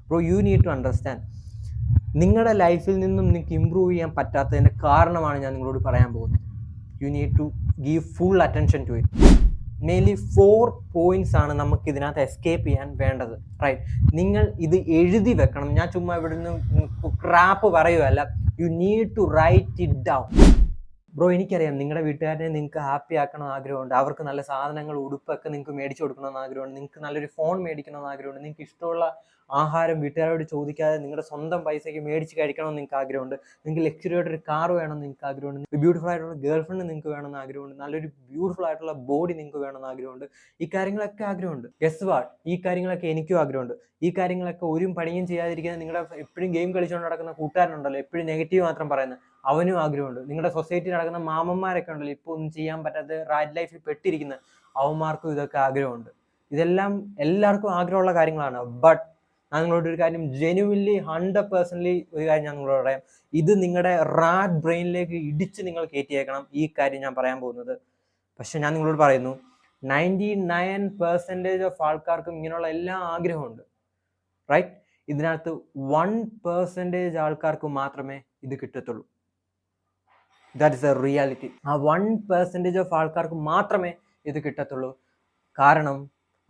Bro you need to understand. നിങ്ങളുടെ ലൈഫിൽ നിന്നും നിങ്ങൾക്ക് ഇമ്പ്രൂവ് ചെയ്യാൻ പറ്റാത്തതിൻ്റെ കാരണമാണ് ഞാൻ നിങ്ങളോട് പറയാൻ പോകുന്നത്. You need to give full attention to it. Mainly 4 points ആണ് നമുക്ക് ഇതിനകത്ത് എസ്കേപ്പ് ചെയ്യാൻ വേണ്ടത്. റൈറ്റ്, നിങ്ങൾ ഇത് എഴുതി വെക്കണം. ഞാൻ ചുമ്മാ ഇവിടുന്ന് ക്രാപ്പ് പറയുകയല്ല. You need to write it down. Bro എനിക്കറിയാം നിങ്ങളുടെ വീട്ടുകാരനെ നിങ്ങൾക്ക് ഹാപ്പി ആക്കണമെന്ന് ആഗ്രഹമുണ്ട്, അവർക്ക് നല്ല സാധനങ്ങൾ ഉടുപ്പൊക്കെ നിങ്ങൾക്ക് മേടിച്ചു കൊടുക്കണമെന്ന് ആഗ്രഹമുണ്ട്, നിങ്ങൾക്ക് നല്ലൊരു ഫോൺ മേടിക്കണമെന്ന് ആഗ്രഹമുണ്ട്, നിങ്ങൾക്ക് ഇഷ്ടമുള്ള ആഹാരം വീട്ടുകാരോട് ചോദിക്കാതെ നിങ്ങളുടെ സ്വന്തം പൈസയ്ക്ക് മേടിച്ച് കഴിക്കണമെന്ന് നിങ്ങൾക്ക് ആഗ്രഹമുണ്ട്, നിങ്ങൾക്ക് ലക്ഷറിയായിട്ട് ഒരു കാർ വേണമെന്ന് നിങ്ങൾക്ക് ആഗ്രഹമുണ്ട്, ബ്യൂട്ടിഫുൾ ആയിട്ടുള്ള ഗേൾ ഫ്രണ്ട് നിങ്ങൾക്ക് വേണമെന്ന് ആഗ്രഹമുണ്ട്, നല്ലൊരു ബ്യൂട്ടിഫുൾ ആയിട്ടുള്ള ബോഡി നിങ്ങൾക്ക് വേണമെന്ന് ആഗ്രഹമുണ്ട്. ഈ കാര്യങ്ങളൊക്കെ ആഗ്രഹമുണ്ട്. ഗസ് വാട്ട്, ഈ കാര്യങ്ങളൊക്കെ എനിക്കും ആഗ്രഹമുണ്ട്. ഈ കാര്യങ്ങളൊക്കെ ഒരു പണിയും ചെയ്യാതിരിക്കുന്ന നിങ്ങളുടെ എപ്പോഴും ഗെയിം കളിച്ചുകൊണ്ട് നടക്കുന്ന കൂട്ടുകാരനുണ്ടല്ലോ, എപ്പോഴും നെഗറ്റീവ് മാത്രം പറയുന്നത്, അവനും ആഗ്രഹമുണ്ട്. നിങ്ങളുടെ സൊസൈറ്റിയിൽ നടക്കുന്ന മാമന്മാരൊക്കെ ഉണ്ടല്ലോ, ഇപ്പോൾ ഒന്നും ചെയ്യാൻ പറ്റാത്ത റാറ്റ് ലൈഫിൽ പെട്ടിരിക്കുന്ന അവന്മാർക്കും ഇതൊക്കെ ആഗ്രഹമുണ്ട്. ഇതെല്ലാം എല്ലാവർക്കും ആഗ്രഹമുള്ള കാര്യങ്ങളാണ്. ബട്ട് ഞാൻ നിങ്ങളോട് ഒരു കാര്യം ജെന്യുവിൻലി 100% ഒരു കാര്യം ഞാൻ നിങ്ങളോട് പറയാം, ഇത് നിങ്ങളുടെ റാറ്റ് ബ്രെയിനിലേക്ക് ഇടിച്ച് നിങ്ങൾ കയറ്റിയേക്കണം ഈ കാര്യം ഞാൻ പറയാൻ പോകുന്നത്. പക്ഷെ ഞാൻ നിങ്ങളോട് പറയുന്നു, 99% ഓഫ് ആൾക്കാർക്കും ഇങ്ങനെയുള്ള എല്ലാ ആഗ്രഹമുണ്ട്. റൈറ്റ്, ഇതിനകത്ത് 1% ആൾക്കാർക്ക് മാത്രമേ ഇത് കിട്ടത്തുള്ളൂ. That is A reality. ആ 1% ഓഫ് ആൾക്കാർക്ക് മാത്രമേ ഇത് കിട്ടത്തുള്ളൂ. കാരണം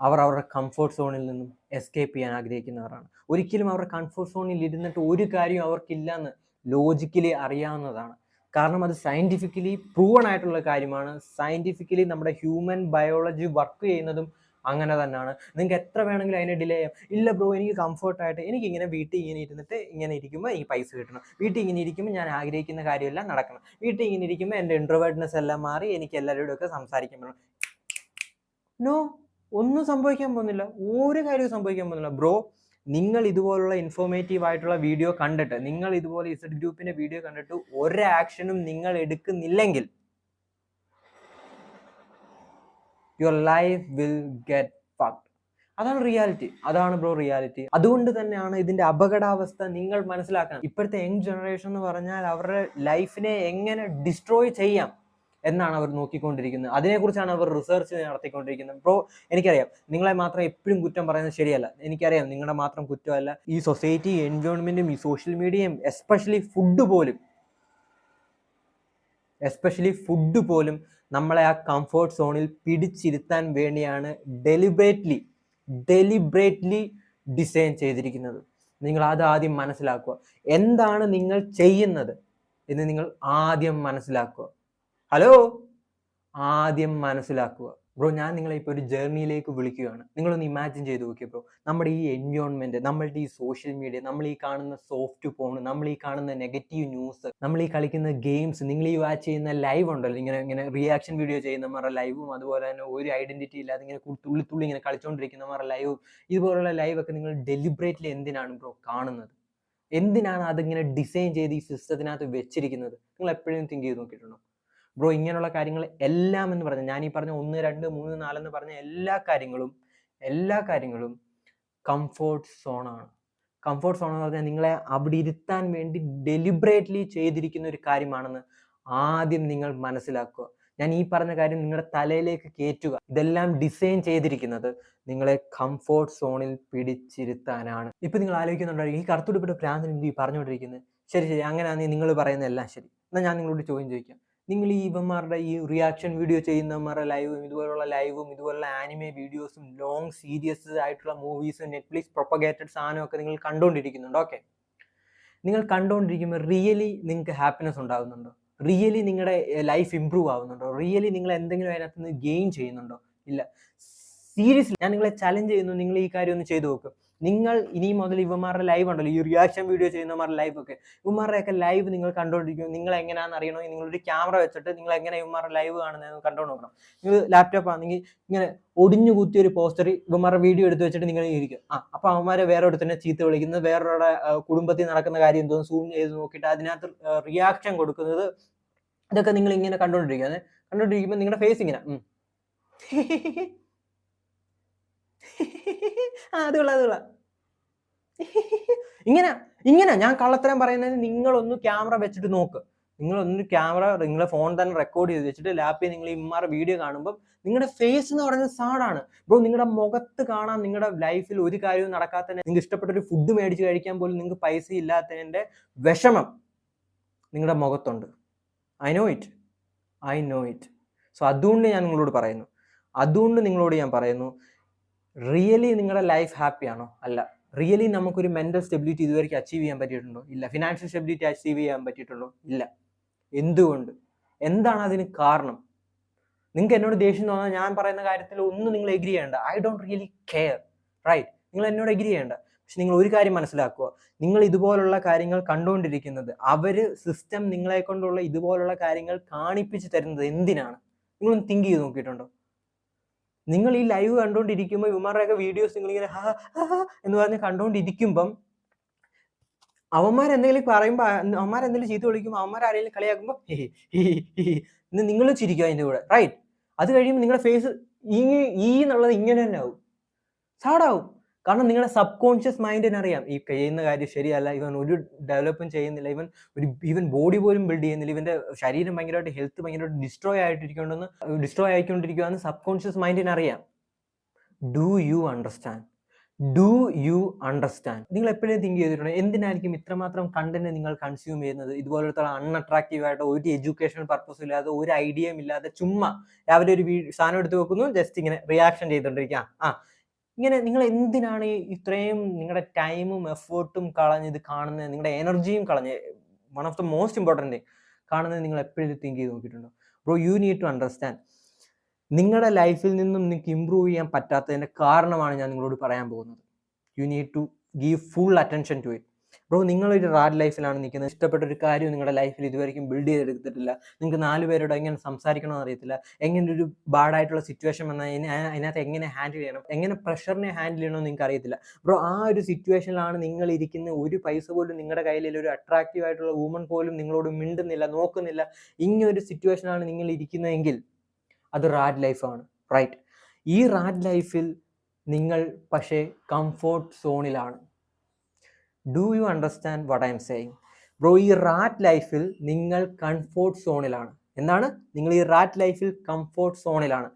അവർ അവരുടെ കംഫർട്ട് സോണിൽ നിന്നും എസ്കേപ്പ് ചെയ്യാൻ ആഗ്രഹിക്കുന്നവരാണ്. ഒരിക്കലും അവരുടെ കംഫർട്ട് സോണിൽ ഇരുന്നിട്ട് ഒരു കാര്യം അവർക്കില്ലെന്ന് ലോജിക്കലി അറിയാവുന്നതാണ്. കാരണം അത് സയൻറ്റിഫിക്കലി പ്രൂവൺ ആയിട്ടുള്ള കാര്യമാണ്. സയൻറ്റിഫിക്കലി നമ്മുടെ ഹ്യൂമൻ ബയോളജി വർക്ക് ചെയ്യുന്നതും അങ്ങനെ തന്നെയാണ്. നിങ്ങൾക്ക് എത്ര വേണമെങ്കിലും അതിനെ ഡിലേ ചെയ്യാം. ഇല്ല ബ്രോ, എനിക്ക് കംഫർട്ടായിട്ട് എനിക്കിങ്ങനെ വീട്ടിൽ ഇങ്ങനെ ഇരുന്നിട്ട് ഇങ്ങനെ ഇരിക്കുമ്പോൾ എനിക്ക് പൈസ കിട്ടണം, വീട്ടിൽ ഇങ്ങനെ ഇരിക്കുമ്പോൾ ഞാൻ ആഗ്രഹിക്കുന്ന കാര്യമെല്ലാം നടക്കണം, വീട്ടിൽ ഇങ്ങനെ ഇരിക്കുമ്പോൾ എൻ്റെ ഇൻട്രോവേർട്ട്നെസ് എല്ലാം മാറി എനിക്ക് എല്ലാവരോടൊക്കെ സംസാരിക്കാൻ പറ്റണം. നോ, ഒന്നും സംഭവിക്കാൻ പോകുന്നില്ല. ഒരു കാര്യവും സംഭവിക്കാൻ പോകുന്നില്ല. ബ്രോ, നിങ്ങൾ ഇതുപോലുള്ള ഇൻഫോർമേറ്റീവ് ആയിട്ടുള്ള വീഡിയോ കണ്ടിട്ട്, നിങ്ങൾ ഇതുപോലെ ഇസഡ് ഗ്രൂപ്പിന്റെ വീഡിയോ കണ്ടിട്ട് ഒരു ആക്ഷനും നിങ്ങൾ എടുക്കുന്നില്ലെങ്കിൽ your life will get fucked. അതാണ് റിയാലിറ്റി. അതാണ് ബ്രോ റിയാലിറ്റി. അതുകൊണ്ട് തന്നെയാണ് ഇതിന്റെ അപകടാവസ്ഥ നിങ്ങൾ മനസ്സിലാക്കണം. ഇപ്പോഴത്തെ യങ് ജനറേഷൻ എന്ന് പറഞ്ഞാൽ അവരുടെ ലൈഫിനെ എങ്ങനെ ഡിസ്ട്രോയ് ചെയ്യാം എന്നാണ് അവർ നോക്കിക്കൊണ്ടിരിക്കുന്നത്. അതിനെക്കുറിച്ചാണ് അവർ റിസർച്ച് നടത്തിക്കൊണ്ടിരിക്കുന്നത്. ബ്രോ എനിക്കറിയാം നിങ്ങളെ മാത്രം എപ്പോഴും കുറ്റം പറയുന്നത് ശരിയല്ല. എനിക്കറിയാം നിങ്ങളുടെ മാത്രം കുറ്റമല്ല. ഈ സൊസൈറ്റി, എൻവയോൺമെന്റും, ഈ സോഷ്യൽ മീഡിയയും, എസ്പെഷ്യലി ഫുഡ് പോലും നമ്മളെ ആ കംഫർട്ട് സോണിൽ പിടിച്ചിരുത്താൻ വേണ്ടിയാണ് ഡെലിബറേറ്റ്ലി ഡിസൈൻ ചെയ്തിരിക്കുന്നത്. നിങ്ങൾ അത് ആദ്യം മനസ്സിലാക്കുക. എന്താണ് നിങ്ങൾ ചെയ്യുന്നത് എന്ന് നിങ്ങൾ ആദ്യം മനസ്സിലാക്കുക. ഹലോ, ആദ്യം മനസ്സിലാക്കുക. ബ്രോ, ഞാൻ നിങ്ങളെ ഇപ്പോൾ ഒരു ജേർണിയിലേക്ക് വിളിക്കുകയാണ്. നിങ്ങളൊന്ന് ഇമാജിൻ ചെയ്ത് നോക്കിയ ബ്രോ, നമ്മുടെ ഈ എൻവയോൺമെന്റ്, നമ്മളുടെ ഈ സോഷ്യൽ മീഡിയ, നമ്മൾ ഈ കാണുന്ന സോഫ്റ്റ് ഫോൺ, നമ്മൾ ഈ കാണുന്ന നെഗറ്റീവ് ന്യൂസ്, നമ്മൾ ഈ കളിക്കുന്ന ഗെയിംസ്, നിങ്ങൾ ഈ വാച്ച് ചെയ്യുന്ന ലൈവ് ഉണ്ടല്ലോ, ഇങ്ങനെ റിയാക്ഷൻ വീഡിയോ ചെയ്യുന്നവരുടെ ലൈവും, അതുപോലെ തന്നെ ഒരു ഐഡന്റിറ്റി ഇല്ലാതെ ഇങ്ങനെ തുള്ളി ഇങ്ങനെ കളിച്ചുകൊണ്ടിരിക്കുന്നവരുടെ ലൈവും, ഇതുപോലുള്ള ലൈവൊക്കെ നിങ്ങൾ ഡെലിബറേറ്റ്ലി എന്തിനാണ് ബ്രോ കാണുന്നത്? എന്തിനാണ് അതിങ്ങനെ ഡിസൈൻ ചെയ്ത് ഈ സിസ്റ്റത്തിനകത്ത് വെച്ചിരിക്കുന്നത്? നിങ്ങൾ എപ്പോഴും തിങ്ക് ചെയ്ത് നോക്കിയിട്ടുണ്ടോ? ബ്രോ, ഇങ്ങനെയുള്ള കാര്യങ്ങൾ എല്ലാം എന്ന് പറഞ്ഞാൽ, ഞാൻ ഈ പറഞ്ഞ 1, 2, 3, 4 എന്ന് പറഞ്ഞ എല്ലാ കാര്യങ്ങളും കംഫോർട്ട് സോണാണ്. കംഫോർട്ട് സോൺ എന്ന് പറഞ്ഞാൽ നിങ്ങളെ അവിടെ ഇരുത്താൻ വേണ്ടി ഡെലിബറേറ്റ്ലി ചെയ്തിരിക്കുന്ന ഒരു കാര്യമാണെന്ന് ആദ്യം നിങ്ങൾ മനസ്സിലാക്കുക. ഞാൻ ഈ പറഞ്ഞ കാര്യം നിങ്ങളുടെ തലയിലേക്ക് കയറ്റുക. ഇതെല്ലാം ഡിസൈൻ ചെയ്തിരിക്കുന്നത് നിങ്ങളെ കംഫോർട്ട് സോണിൽ പിടിച്ചിരുത്താനാണ്. ഇപ്പൊ നിങ്ങൾ ആലോചിക്കുന്നുണ്ടോ, ഈ കറുത്തുടുപ്പിട്ട് പ്രാന്തിന് എന്ത് പറഞ്ഞുകൊണ്ടിരിക്കുന്നത്? ശരി, അങ്ങനെയാണെങ്കിൽ നിങ്ങൾ പറയുന്ന എല്ലാം ശരി. എന്നാൽ ഞാൻ നിങ്ങളോട് ചോദ്യം ചോദിക്കാം. നിങ്ങൾ ഈ ഇവന്മാരുടെ ഈ റിയാക്ഷൻ വീഡിയോ ചെയ്യുന്നവന്മാരുടെ ലൈവും, ഇതുപോലുള്ള ആനിമെ വീഡിയോസും, ലോങ് സീരിയസ് ആയിട്ടുള്ള മൂവീസും, നെറ്റ്ഫ്ലിക്സ് പ്രൊപ്പഗേറ്റഡ് സാധനമൊക്കെ നിങ്ങൾ കണ്ടുകൊണ്ടിരിക്കുന്നുണ്ട്. ഓക്കെ, നിങ്ങൾ കണ്ടുകൊണ്ടിരിക്കുമ്പോൾ റിയലി നിങ്ങൾക്ക് ഹാപ്പിനെസ് ഉണ്ടാകുന്നുണ്ടോ? റിയലി നിങ്ങളുടെ ലൈഫ് ഇമ്പ്രൂവ് ആവുന്നുണ്ടോ? റിയലി നിങ്ങൾ എന്തെങ്കിലും അതിനകത്ത് നിന്ന് ഗെയിൻ ചെയ്യുന്നുണ്ടോ? ഇല്ല. സീരിയസ്ലി ഞാൻ നിങ്ങളെ ചലഞ്ച് ചെയ്യുന്നു, നിങ്ങൾ ഈ കാര്യം ഒന്ന് ചെയ്തു നോക്കുക. നിങ്ങൾ ഇനി മുതൽ ഇവന്മാരുടെ ലൈവ് ഉണ്ടല്ലോ, ഈ റിയാക്ഷൻ വീഡിയോ ചെയ്യുന്നവന്മാരുടെ ലൈവ് ഒക്കെ, ഇവന്മാരുടെയൊക്കെ ലൈവ് നിങ്ങൾ കണ്ടുകൊണ്ടിരിക്കും. നിങ്ങൾ എങ്ങനെയാണെന്ന് അറിയണമെങ്കിൽ നിങ്ങളൊരു ക്യാമറ വെച്ചിട്ട് നിങ്ങൾ എങ്ങനെ ഇവന്മാരുടെ ലൈവ് കാണുന്നതെന്ന് കണ്ടുകൊണ്ട് നോക്കണം. നിങ്ങൾ ലാപ്ടോപ്പ് ആണെങ്കിൽ ഇങ്ങനെ ഒടിഞ്ഞു കുത്തിയ ഒരു പോസ്റ്റർ ഇവന്മാരുടെ വീഡിയോ എടുത്ത് വെച്ചിട്ട് നിങ്ങൾ ഇരിക്കും. അപ്പൊ അവന്മാരെ വേറെ ഒരുത്തന്നെ ചീത്ത വിളിക്കുന്നത്, വേറൊരുടെ കുടുംബത്തിൽ നടക്കുന്ന കാര്യം എന്തോന്ന് സൂം ചെയ്ത് നോക്കിയിട്ട് അതിനകത്ത് റിയാക്ഷൻ കൊടുക്കുന്നത്, ഇതൊക്കെ നിങ്ങൾ ഇങ്ങനെ കണ്ടോണ്ടിരിക്കുമ്പോൾ നിങ്ങളുടെ ഫേസ് ഇങ്ങനെ അതുള്ള ഇങ്ങനെ ഞാൻ കള്ളത്തരം പറയുന്നത് നിങ്ങളൊന്ന് ക്യാമറ വെച്ചിട്ട് നോക്ക്. നിങ്ങളൊന്നൊരു ക്യാമറ നിങ്ങളെ ഫോൺ തന്നെ റെക്കോർഡ് ചെയ്ത് വെച്ചിട്ട് ലാപ്പിൽ നിങ്ങൾ ഇമ്മാറെ വീഡിയോ കാണുമ്പോൾ നിങ്ങളുടെ ഫേസ് എന്ന് പറയുന്നത് സാഡാണ് ബ്രോ. നിങ്ങളുടെ മുഖത്ത് കാണാം നിങ്ങളുടെ ലൈഫിൽ ഒരു കാര്യവും നടക്കാത്ത, നിങ്ങൾക്ക് ഇഷ്ടപ്പെട്ട ഒരു ഫുഡ് മേടിച്ച് കഴിക്കാൻ പോലും നിങ്ങൾക്ക് പൈസ ഇല്ലാത്തതിൻ്റെ വിഷമം നിങ്ങളുടെ മുഖത്തുണ്ട്. I know it. സോ അതുകൊണ്ട് ഞാൻ നിങ്ങളോട് പറയുന്നു, റിയലി നിങ്ങളുടെ ലൈഫ് ഹാപ്പിയാണോ? അല്ല. റിയലി നമുക്കൊരു മെന്റൽ സ്റ്റെബിലിറ്റി ഇതുവരെയ്ക്ക് അച്ചീവ് ചെയ്യാൻ പറ്റിയിട്ടുണ്ടോ? ഇല്ല. ഫിനാൻഷ്യൽ സ്റ്റെബിലിറ്റി അച്ചീവ് ചെയ്യാൻ പറ്റിയിട്ടുണ്ടോ? ഇല്ല. എന്തുകൊണ്ട്? എന്താണ് അതിന് കാരണം? നിങ്ങൾക്ക് എന്നോട് ദേഷ്യം തോന്നാൻ ഞാൻ പറയുന്ന കാര്യത്തിൽ ഒന്നും നിങ്ങൾ എഗ്രി ചെയ്യേണ്ട. I don't really care, right? നിങ്ങൾ എന്നോട് എഗ്രി ചെയ്യേണ്ട. പക്ഷെ നിങ്ങൾ ഒരു കാര്യം മനസ്സിലാക്കുക, നിങ്ങൾ ഇതുപോലുള്ള കാര്യങ്ങൾ കണ്ടുകൊണ്ടിരിക്കുന്നത്, സിസ്റ്റം നിങ്ങളെ കൊണ്ടുള്ള ഇതുപോലുള്ള കാര്യങ്ങൾ കാണിപ്പിച്ച് തരുന്നത് എന്തിനാണ്? നിങ്ങളൊന്ന് തിങ്ക് ചെയ്ത് നോക്കിയിട്ടുണ്ടോ? നിങ്ങൾ ഈ ലൈവ് കണ്ടുകൊണ്ടിരിക്കുമ്പോൾ ഇവന്മാരുടെയൊക്കെ വീഡിയോസ് നിങ്ങളിങ്ങനെ എന്ന് പറഞ്ഞ് കണ്ടുകൊണ്ടിരിക്കുമ്പം അവന്മാരെന്തെങ്കിലും പറയുമ്പോൾ, അവന്മാരെന്തെങ്കിലും ചീത്ത വിളിക്കുമ്പോൾ, അവന്മാരാരെങ്കിലും കളിയാക്കുമ്പോൾ ഇന്ന് നിങ്ങൾ ചിരിക്കും അതിൻ്റെ കൂടെ, റൈറ്റ്? അത് കഴിയുമ്പോൾ നിങ്ങളുടെ ഫേസ് എന്നുള്ളത് ഇങ്ങനെ തന്നെ ആവും, സാഡാവും. കാരണം നിങ്ങളുടെ സബ് കോൺഷ്യസ് മൈൻഡിന് അറിയാം ഈ ചെയ്യുന്ന കാര്യം ശരിയല്ല, ഇവൻ ഒരു ഡെവലപ്പും ചെയ്യുന്നില്ല, ഇവൻ ബോഡി പോലും ബിൽഡ് ചെയ്യുന്നില്ല, ഇവന്റെ ശരീരം ഭയങ്കരമായിട്ട് ഹെൽത്ത് ഭയങ്കരമായിട്ട് ഡിസ്ട്രോയ് ആയിക്കൊണ്ടിരിക്കുകയെന്ന് സബ് കോൺഷ്യസ് മൈൻഡിന് അറിയാം. Do you understand? നിങ്ങൾ എപ്പോഴും തിങ്ക് ചെയ്തിട്ടുണ്ടോ എന്തിനായിരിക്കും ഇത്രമാത്രം കണ്ടന്റ് നിങ്ങൾ കൺസ്യൂം ചെയ്യുന്നത്? ഇതുപോലത്തെ അൺഅട്രാക്റ്റീവ് ആയിട്ട് ഒരു എഡ്യൂക്കേഷണൽ പർപ്പസ് ഇല്ലാതെ, ഒരു ഐഡിയയും ഇല്ലാതെ, ചുമ്മാ രാവിലെ ഒരു സാധനം എടുത്ത് വെക്കുന്നു, ജസ്റ്റ് ഇങ്ങനെ റിയാക്ഷൻ ചെയ്തോണ്ടിരിക്കുക. ഇങ്ങനെ നിങ്ങൾ എന്തിനാണ് ഇത്രയും നിങ്ങളുടെ ടൈമും എഫേർട്ടും കളഞ്ഞ് ഇത് കാണുന്നത്, നിങ്ങളുടെ എനർജിയും കളഞ്ഞ്, one of the most important thing കാണുന്നത് നിങ്ങൾ എപ്പോഴും തിങ്ക് ചെയ്ത് നോക്കിയിട്ടുണ്ടോ? Bro, you need to understand. നിങ്ങളുടെ ലൈഫിൽ നിന്നും നിങ്ങൾക്ക് ഇമ്പ്രൂവ് ചെയ്യാൻ പറ്റാത്തതിൻ്റെ കാരണമാണ് ഞാൻ നിങ്ങളോട് പറയാൻ പോകുന്നത്. You need to give full attention to it. Bro, നിങ്ങളൊരു റാഡ് ലൈഫിലാണ് നിൽക്കുന്നത്, ഇഷ്ടപ്പെട്ട ഒരു കാര്യം നിങ്ങളുടെ ലൈഫിൽ ഇതുവരെയും ബിൽഡ് ചെയ്തെടുത്തിട്ടില്ല, നിങ്ങൾക്ക് 4 പേരോട് എങ്ങനെ സംസാരിക്കണമെന്ന് അറിയത്തില്ല, എങ്ങനെ ഒരു ബാഡായിട്ടുള്ള സിറ്റുവേഷൻ വന്നാൽ അതിനകത്ത് എങ്ങനെ ഹാൻഡിൽ ചെയ്യണം, എങ്ങനെ പ്രഷറിനെ ഹാൻഡിൽ ചെയ്യണമെന്ന് നിങ്ങൾക്ക് അറിയത്തില്ല. ബ്രോ, ആ ഒരു സിറ്റുവേഷനിലാണ് നിങ്ങൾ ഇരിക്കുന്ന, ഒരു പൈസ പോലും നിങ്ങളുടെ കയ്യിൽ, ഒരു അട്രാക്റ്റീവ് ആയിട്ടുള്ള വുമൺ പോലും നിങ്ങളോട് മിണ്ടുന്നില്ല, നോക്കുന്നില്ല, ഇങ്ങനൊരു സിറ്റുവേഷനാണ് നിങ്ങൾ ഇരിക്കുന്നതെങ്കിൽ അത് റാഡ് ലൈഫാണ്, റൈറ്റ്? ഈ റാഡ് ലൈഫിൽ നിങ്ങൾ പക്ഷേ കംഫോർട്ട് സോണിലാണ്. Do you understand what I am saying? Bro, ഈ റാറ്റ് ലൈഫിൽ നിങ്ങൾ കംഫോർട്ട് സോണിലാണ്. എന്താണ്? നിങ്ങൾ ഈ റാറ്റ് ലൈഫിൽ കംഫോർട്ട് സോണിലാണ്.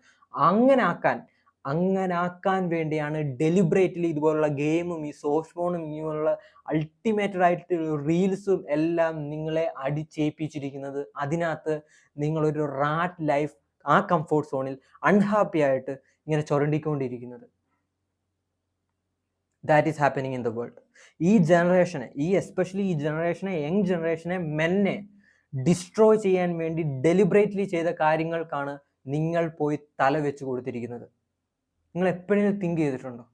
അങ്ങനാക്കാൻ വേണ്ടിയാണ് ഡെലിബറേറ്റ്ലി ഇതുപോലുള്ള ഗെയിമും ഈ സോഫ്റ്റ് ഫോണും ഇങ്ങനെയുള്ള അൾട്ടിമേറ്റഡ് ആയിട്ട് റീൽസും എല്ലാം നിങ്ങളെ അടിച്ചേൽപ്പിച്ചിരിക്കുന്നത്. അതിനകത്ത് നിങ്ങളൊരു റാറ്റ് ലൈഫ്, ആ കംഫോർട്ട് സോണിൽ അൺഹാപ്പി ആയിട്ട് ഇങ്ങനെ ചുരണ്ടിക്കൊണ്ടിരിക്കുന്നത്. That is happening in the world. ഈ ജനറേഷനെ, എസ്പെഷ്യലി ഈ ജനറേഷനെ, യങ് ജനറേഷനെ, മെന്നെ ഡിസ്ട്രോയ് ചെയ്യാൻ വേണ്ടി ഡെലിബറേറ്റ്ലി ചെയ്ത കാര്യങ്ങൾക്കാണ് നിങ്ങൾ പോയി തല വെച്ച് കൊടുത്തിരിക്കുന്നത്. നിങ്ങൾ എപ്പോഴെങ്കിലും തിങ്ക് ചെയ്തിട്ടുണ്ടോ?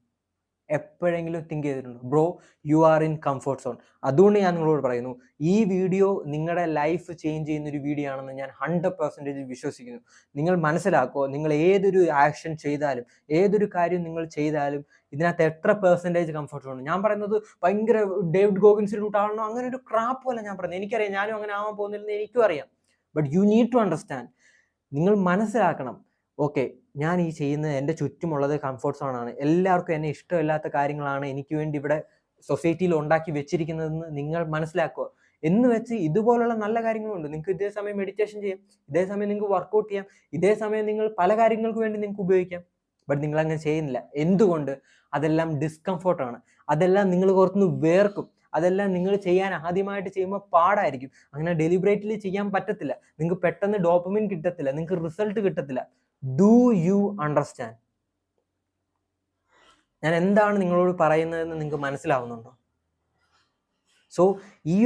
Bro, you are in comfort zone. അതുകൊണ്ട് ഞാൻ നിങ്ങളോട് പറയുന്നു, ഈ വീഡിയോ നിങ്ങളുടെ ലൈഫ് ചേഞ്ച് ചെയ്യുന്ന ഒരു വീഡിയോ ആണെന്ന് ഞാൻ 100% വിശ്വസിക്കുന്നു. നിങ്ങൾ മനസ്സിലാക്കുക, നിങ്ങൾ ഏതൊരു ആക്ഷൻ ചെയ്താലും, ഏതൊരു കാര്യം നിങ്ങൾ ചെയ്താലും ഇതിനകത്ത് എത്ര പെർസെൻറ്റേജ് കംഫർട്ട് സോൺ. ഞാൻ പറയുന്നത് ഭയങ്കര ഡേവിഡ് ഗോഗിൻസിന്റെ റൂട്ടാണോ, അങ്ങനെ ഒരു ക്രാപ്പ് പോലെ ഞാൻ പറയുന്നത്. എനിക്കറിയാം, ഞാനും അങ്ങനെ ആവാൻ പോകുന്നില്ലെന്ന് എനിക്കും അറിയാം. But you need to understand. നിങ്ങൾ മനസ്സിലാക്കണം, ഓക്കെ, ഞാൻ ഈ ചെയ്യുന്നത് എൻ്റെ ചുറ്റുമുള്ളത് കംഫോർട്ട് സോണാണ്, എല്ലാവർക്കും എന്നെ ഇഷ്ടമില്ലാത്ത കാര്യങ്ങളാണ് എനിക്ക് വേണ്ടി ഇവിടെ സൊസൈറ്റിയിൽ ഉണ്ടാക്കി വെച്ചിരിക്കുന്നതെന്ന് നിങ്ങൾ മനസ്സിലാക്കുക. എന്ന് വെച്ച് ഇതുപോലുള്ള നല്ല കാര്യങ്ങളുണ്ട്. നിങ്ങൾക്ക് ഇതേ സമയം മെഡിറ്റേഷൻ ചെയ്യാം, ഇതേ സമയം നിങ്ങൾക്ക് വർക്കൗട്ട് ചെയ്യാം, ഇതേ സമയം നിങ്ങൾ പല കാര്യങ്ങൾക്ക് വേണ്ടി നിങ്ങൾക്ക് ഉപയോഗിക്കാം. ബട്ട് നിങ്ങൾ അങ്ങനെ ചെയ്യുന്നില്ല. എന്തുകൊണ്ട്? അതെല്ലാം ഡിസ്കംഫോർട്ടാണ്. അതെല്ലാം നിങ്ങൾ പുറത്തുനിന്ന് വേർക്കും. അതെല്ലാം നിങ്ങൾ ചെയ്യാൻ ആദ്യമായിട്ട് ചെയ്യുമ്പോൾ പാടായിരിക്കും. അങ്ങനെ ഡെലിബറേറ്റ്ലി ചെയ്യാൻ പറ്റത്തില്ല. നിങ്ങൾക്ക് പെട്ടെന്ന് ഡോപ്പമിൻ കിട്ടത്തില്ല, നിങ്ങൾക്ക് റിസൾട്ട് കിട്ടത്തില്ല. Do you understand? ഞാൻ എന്താണ് നിങ്ങളോട് പറയുന്നതെന്ന് നിങ്ങൾക്ക് മനസ്സിലാവുന്നുണ്ടോ? സോ ഈ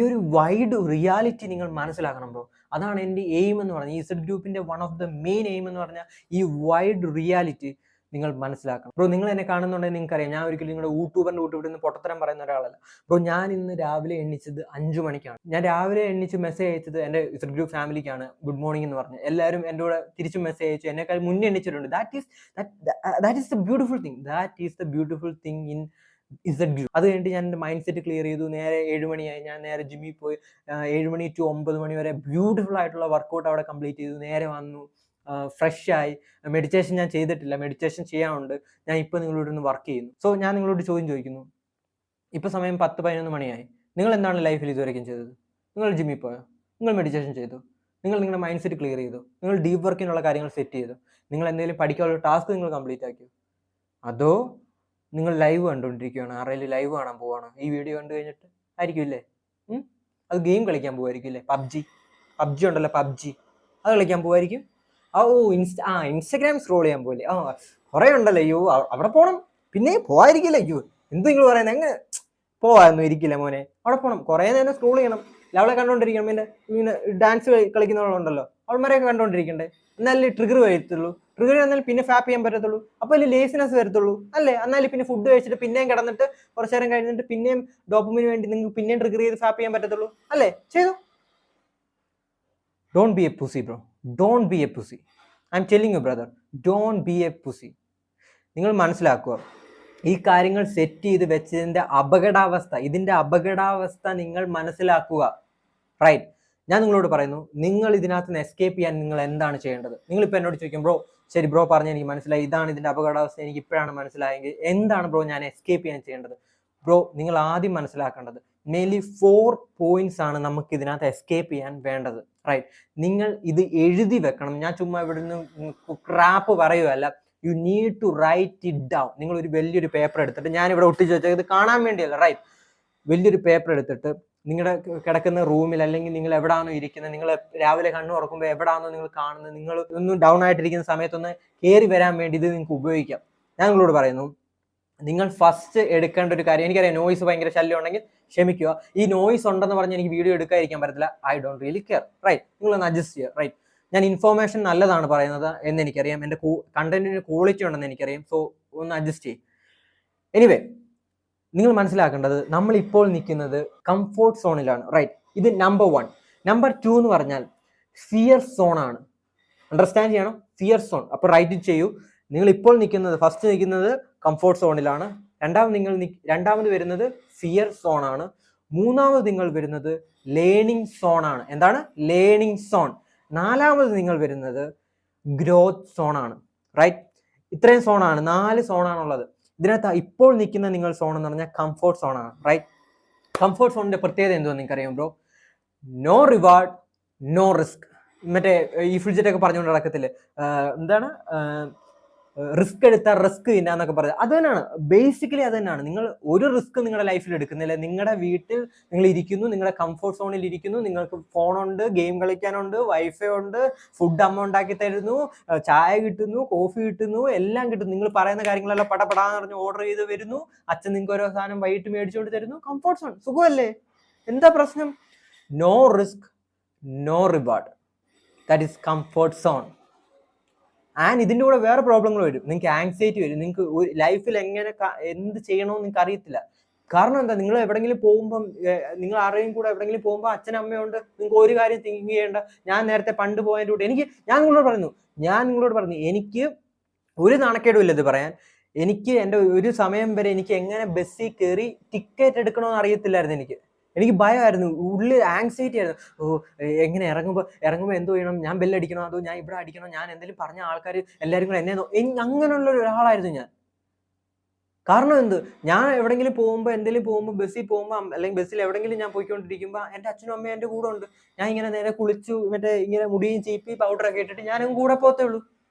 ഒരു വൈഡ് റിയാലിറ്റി നിങ്ങൾ മനസ്സിലാക്കണം ബ്രോ. അതാണ് എൻ്റെ എയിം എന്ന് പറഞ്ഞാൽ, ഈ ഇസഡ് ഗ്രൂപ്പിന്റെ one of the main aim എന്ന് പറഞ്ഞാൽ ഈ വൈഡ് റിയാലിറ്റി നിങ്ങൾ മനസ്സിലാക്കണം. ബ്രോ, നിങ്ങൾ എന്നെ കാണുന്നുണ്ടെങ്കിൽ നിങ്ങൾക്കറിയാം, ഞാൻ ഒരിക്കലും നിങ്ങളുടെ യൂട്യൂബറിൻ്റെ നിന്ന് പൊട്ടത്തരം പറയുന്ന ഒരാളല്ല. ബ്രോ, ഞാൻ ഇന്ന് രാവിലെ എണ്ണിച്ചത് 5 മണിക്കാണ്. ഞാൻ രാവിലെ എണ്ണിച്ച് മെസ്സേജ് അയച്ചത് എൻ്റെ ഇസഡ് ഗ്രൂപ്പ് ഫാമിലിക്കാണ്, ഗുഡ് മോർണിംഗ് എന്ന് പറഞ്ഞ്. എല്ലാവരും എൻ്റെ കൂടെ തിരിച്ചും മെസ്സേജ് അയച്ചു, എന്നെക്കാൾ മുന്നേ എണ്ണിച്ചിട്ടുണ്ട്. That is the beautiful thing in Z group. അത് കഴിഞ്ഞിട്ട് ഞാൻ എൻ്റെ മൈൻഡ് സെറ്റ് ക്ലിയർ ചെയ്തു. നേരെ 7 മണിയായി, ഞാൻ നേരെ ജിമ്മിൽ പോയി 7 മണി to 9 മണി വരെ ബ്യൂട്ടിഫുൾ ആയിട്ടുള്ള വർക്കൗട്ട് അവിടെ കംപ്ലീറ്റ് ചെയ്തു. നേരെ വന്നു, ഫ്രഷ് ആയി. മെഡിറ്റേഷൻ ഞാൻ ചെയ്തിട്ടില്ല, മെഡിറ്റേഷൻ ചെയ്യാനുണ്ട്. ഞാൻ ഇപ്പോൾ നിങ്ങളോട് ഒന്ന് വർക്ക് ചെയ്യുന്നു. സോ ഞാൻ നിങ്ങളോട് ചോദിക്കുന്നു, ഇപ്പോൾ സമയം 10-11 മണിയായി, നിങ്ങൾ എന്താണ് ലൈഫിൽ ഇതുവരെയും ചെയ്തത്? നിങ്ങൾ ജിമ്മിൽ പോയോ? നിങ്ങൾ മെഡിറ്റേഷൻ ചെയ്തു, നിങ്ങൾ നിങ്ങളുടെ മൈൻഡ് സെറ്റ് ക്ലിയർ ചെയ്തു, നിങ്ങൾ ഡീപ്പ് വർക്കിനുള്ള കാര്യങ്ങൾ സെറ്റ് ചെയ്തു, നിങ്ങൾ എന്തെങ്കിലും പഠിക്കാനുള്ള ടാസ്ക് നിങ്ങൾ കംപ്ലീറ്റ് ആക്കിയോ, അതോ നിങ്ങൾ ലൈവ് കണ്ടുകൊണ്ടിരിക്കുകയാണ്, ആരെങ്കിലും ലൈവ് കാണാൻ പോവാണ് ഈ വീഡിയോ കണ്ടു കഴിഞ്ഞിട്ട് ആയിരിക്കും ഇല്ലേ? അത് ഗെയിം കളിക്കാൻ പോകുമായിരിക്കും ഇല്ലേ? പബ്ജി ഉണ്ടല്ലോ, പബ്ജി, അത് കളിക്കാൻ പോകുമായിരിക്കും. ഇൻസ്റ്റഗ്രാം സ്ക്രോൾ ചെയ്യാൻ പോലെ കുറേ ഉണ്ടല്ലോ. അയ്യോ അവിടെ പോകണം, പിന്നെ പോവായിരിക്കില്ല. അയ്യോ എന്ത് നിങ്ങൾ പറയുന്നത്, എങ്ങനെ പോവാന്നും ഇരിക്കില്ല മോനെ, അവിടെ പോകണം, കുറേ നേരം സ്ക്രോൾ ചെയ്യണം, അവളെ കണ്ടോണ്ടിരിക്കണം. പിന്നെ ഇങ്ങനെ ഡാൻസ് കളിക്കുന്നവളുണ്ടല്ലോ, അവൾമാരെയൊക്കെ കണ്ടോണ്ടിരിക്കണ്ടേ, എന്നാലേ ട്രിഗർ വരത്തുള്ളൂ. ട്രിഗർ വന്നാൽ പിന്നെ ഫാപ്പ് ചെയ്യാൻ പറ്റത്തുള്ളൂ, അപ്പോൾ അതിൽ ലേസിനെസ് വരത്തുള്ളൂ അല്ലേ? എന്നാലും പിന്നെ ഫുഡ് കഴിച്ചിട്ട് പിന്നെയും കിടന്നിട്ട് കുറച്ച് നേരം കഴിഞ്ഞിട്ട് പിന്നെയും ഡോപ്പമിന് വേണ്ടി നിങ്ങൾക്ക് പിന്നെയും ട്രിഗർ ചെയ്ത് ഫാപ്പ് ചെയ്യാൻ പറ്റത്തുള്ളൂ അല്ലേ? ചെയ്തു. Don't be A pussy bro, don't be A pussy. I M telling you brother, don't be A pussy. നിങ്ങൾ മനസ്സിലാക്കുക, ഈ കാര്യങ്ങൾ സെറ്റ് ചെയ്ത് വെച്ചതിൻ്റെ അപകടാവസ്ഥ, ഇതിൻ്റെ അപകടാവസ്ഥ നിങ്ങൾ മനസ്സിലാക്കുക. റൈറ്റ്? ഞാൻ നിങ്ങളോട് പറയുന്നു, നിങ്ങൾ ഇതിനകത്ത് നിന്ന് എസ്കേപ്പ് ചെയ്യാൻ നിങ്ങൾ എന്താണ് ചെയ്യേണ്ടത്? നിങ്ങളിപ്പോൾ എന്നോട് ചോദിക്കും, ബ്രോ ശരി ബ്രോ പറഞ്ഞ് എനിക്ക് മനസ്സിലായി, ഇതാണ് ഇതിൻ്റെ അപകടാവസ്ഥ, എനിക്ക് ഇപ്പോഴാണ് മനസ്സിലായെങ്കിൽ എന്താണ് ബ്രോ ഞാൻ എസ്കേപ്പ് ചെയ്യാൻ ചെയ്യേണ്ടത്? ബ്രോ നിങ്ങൾ ആദ്യം മനസ്സിലാക്കേണ്ടത് മെയിൻലി 4 പോയിന്റ്സ് ആണ് നമുക്ക് ഇതിനകത്ത് എസ്കേപ്പ് ചെയ്യാൻ വേണ്ടത്. റൈറ്റ്? നിങ്ങൾ ഇത് എഴുതി വെക്കണം. ഞാൻ ചുമ്മാ ഇവിടെ നിന്ന് ക്രാപ്പ് പറയുകയല്ല. You need to write it down. നിങ്ങൾ ഒരു വലിയൊരു പേപ്പർ എടുത്തിട്ട്, ഞാൻ ഇവിടെ ഒട്ടിച്ച് വെച്ചാൽ ഇത് കാണാൻ വേണ്ടിയല്ല, റൈറ്റ്? വലിയൊരു പേപ്പർ എടുത്തിട്ട് നിങ്ങളുടെ കിടക്കുന്ന റൂമിൽ, അല്ലെങ്കിൽ നിങ്ങൾ എവിടാണോ ഇരിക്കുന്നത്, നിങ്ങൾ രാവിലെ കണ്ണു തുറക്കുമ്പോൾ എവിടാണോ നിങ്ങൾ കാണുന്നത്, നിങ്ങൾ ഒന്ന് ഡൗൺ ആയിട്ടിരിക്കുന്ന സമയത്തൊന്ന് കയറി വരാൻ വേണ്ടി ഇത് നിങ്ങൾക്ക് ഉപയോഗിക്കാം. ഞാൻ നിങ്ങളോട് പറയുന്നു, നിങ്ങൾ ഫസ്റ്റ് എടുക്കേണ്ട ഒരു കാര്യം, എനിക്കറിയാം നോയ്സ് ഭയങ്കര ശല്യം ഉണ്ടെങ്കിൽ ക്ഷമിക്കുക. ഈ നോയ്സ് ഉണ്ടെന്ന് പറഞ്ഞ് എനിക്ക് വീഡിയോ എടുക്കാതിരിക്കാൻ പറ്റത്തില്ല. I don't really care, right? നിങ്ങളൊന്ന് അഡ്ജസ്റ്റ് ചെയ്യുക, റൈറ്റ്? ഞാൻ ഇൻഫോർമേഷൻ നല്ലതാണ് പറയുന്നത് എന്ന് എനിക്കറിയാം, എൻ്റെ കണ്ടന്റിന് ക്വാളിറ്റി ഉണ്ടെന്ന് എനിക്കറിയാം. സോ ഒന്ന് അഡ്ജസ്റ്റ് ചെയ്യും. എനിവേ, നിങ്ങൾ മനസ്സിലാക്കേണ്ടത് നമ്മൾ ഇപ്പോൾ നിൽക്കുന്നത് കംഫോർട്ട് സോണിലാണ്, റൈറ്റ്? ഇത് നമ്പർ 1. നമ്പർ 2 എന്ന് പറഞ്ഞാൽ ഫിയർ സോൺ ആണ്. അണ്ടർസ്റ്റാൻഡ് ചെയ്യണം, ഫിയർ സോൺ. അപ്പോൾ റൈറ്റ് ചെയ്യൂ. നിങ്ങൾ ഇപ്പോൾ നിൽക്കുന്നത്, ഫസ്റ്റ് നിൽക്കുന്നത് കംഫോർട്ട് സോണിലാണ്. രണ്ടാമത് വരുന്നത് ഫിയർ സോൺ ആണ്. മൂന്നാമത് നിങ്ങൾ വരുന്നത് ലേണിംഗ് സോൺ ആണ്. എന്താണ്? Learning zone. നാലാമത് നിങ്ങൾ വരുന്നത് ഗ്രോത്ത് സോൺ ആണ്, റൈറ്റ്? ഇത്രയും സോണാണ്, 4 സോണാണുള്ളത്. ഇതിനകത്ത് ഇപ്പോൾ നിൽക്കുന്ന നിങ്ങൾ സോൺ എന്ന് പറഞ്ഞാൽ കംഫോർട്ട് സോൺ ആണ്, റൈറ്റ്? കംഫോർട്ട് സോണിന്റെ പ്രത്യേകത എന്തുവാന്ന് നിങ്ങൾക്ക് അറിയാം bro? No reward, no risk. മറ്റേ ഈ ഫ്രിഡ്ജറ്റൊക്കെ പറഞ്ഞുകൊണ്ട് നടക്കത്തില്ലേ, എന്താണ്, റിസ്ക് എടുത്താൽ റിസ്ക് ഇല്ലാന്നൊക്കെ പറയുന്നത്, അത് തന്നെയാണ് ബേസിക്കലി. അത് തന്നെയാണ്. നിങ്ങൾ ഒരു റിസ്ക് നിങ്ങളുടെ ലൈഫിൽ എടുക്കുന്നില്ല. നിങ്ങളുടെ വീട്ടിൽ നിങ്ങൾ ഇരിക്കുന്നു, നിങ്ങളുടെ കംഫോർട്ട് സോണിൽ ഇരിക്കുന്നു, നിങ്ങൾക്ക് ഫോണുണ്ട്, ഗെയിം കളിക്കാനുണ്ട്, വൈഫൈ ഉണ്ട്, ഫുഡ് അമ്മ ഉണ്ടാക്കി തരുന്നു, ചായ കിട്ടുന്നു, കോഫി കിട്ടുന്നു, എല്ലാം കിട്ടുന്നു. നിങ്ങൾ പറയുന്ന കാര്യങ്ങളെല്ലാം പടപടാന്ന് പറഞ്ഞ് ഓർഡർ ചെയ്ത് വരുന്നു, അച്ഛൻ നിങ്ങൾക്ക് ഓരോ സാധനം വൈകിട്ട് മേടിച്ചുകൊണ്ട് തരുന്നു. കംഫോർട്ട് സോൺ, സുഖമല്ലേ? എന്താ പ്രശ്നം? No risk, no reward, that is comfort zone. And ഇതിൻ്റെ കൂടെ വേറെ പ്രോബ്ലങ്ങൾ വരും. നിങ്ങൾക്ക് ആങ്സൈറ്റി വരും. നിങ്ങൾക്ക് ഒരു ലൈഫിൽ എങ്ങനെ എന്ത് ചെയ്യണമെന്ന് നിങ്ങൾക്ക് അറിയത്തില്ല. കാരണം എന്താ? നിങ്ങൾ എവിടെയെങ്കിലും പോകുമ്പം, നിങ്ങൾ ആരെയും കൂടെ എവിടെയെങ്കിലും പോകുമ്പോൾ അച്ഛനും അമ്മയുണ്ട്, നിങ്ങൾക്ക് ഒരു കാര്യം തിങ്ക് ചെയ്യേണ്ട. ഞാൻ നേരത്തെ പണ്ട് പോയതിൻ്റെ കൂടെ ഞാൻ നിങ്ങളോട് പറഞ്ഞു, എനിക്ക് ഒരു നാണക്കേടും ഇല്ല ഇത് പറയാൻ. എനിക്ക് എൻ്റെ ഒരു സമയം വരെ എനിക്ക് എങ്ങനെ ബസ്സിൽ കയറി ടിക്കറ്റ് എടുക്കണമെന്ന് അറിയത്തില്ലായിരുന്നു. എനിക്ക് ഭയമായിരുന്നു, ഉള്ളിൽ ആങ്സൈറ്റി ആയിരുന്നു. എങ്ങനെ ഇറങ്ങുമ്പോൾ എന്തോ ചെയ്യണം, ഞാൻ ബെല്ലടിക്കണോ, അതോ ഞാൻ ഇവിടെ അടിക്കണോ, ഞാൻ എന്തെങ്കിലും പറഞ്ഞ ആൾക്കാർ എല്ലാവരും കൂടെ അങ്ങനെയുള്ള ഒരാളായിരുന്നു ഞാൻ. കാരണം ഞാൻ എന്തെങ്കിലും പോകുമ്പോൾ ബസ്സിൽ പോകുമ്പോൾ, അല്ലെങ്കിൽ ബസ്സിൽ എവിടെയെങ്കിലും ഞാൻ പോയിക്കൊണ്ടിരിക്കുമ്പോൾ എൻ്റെ അച്ഛനും അമ്മയും എൻ്റെ കൂടെ ഉണ്ട്. ഞാൻ ഇങ്ങനെ നേരെ കുളിച്ചു, ഇങ്ങനെ മുടിയും ചീപ്പി പൗഡറൊക്കെ ഇട്ടിട്ട് ഞാനും കൂടെ പോകത്തേ ഉള്ളൂ.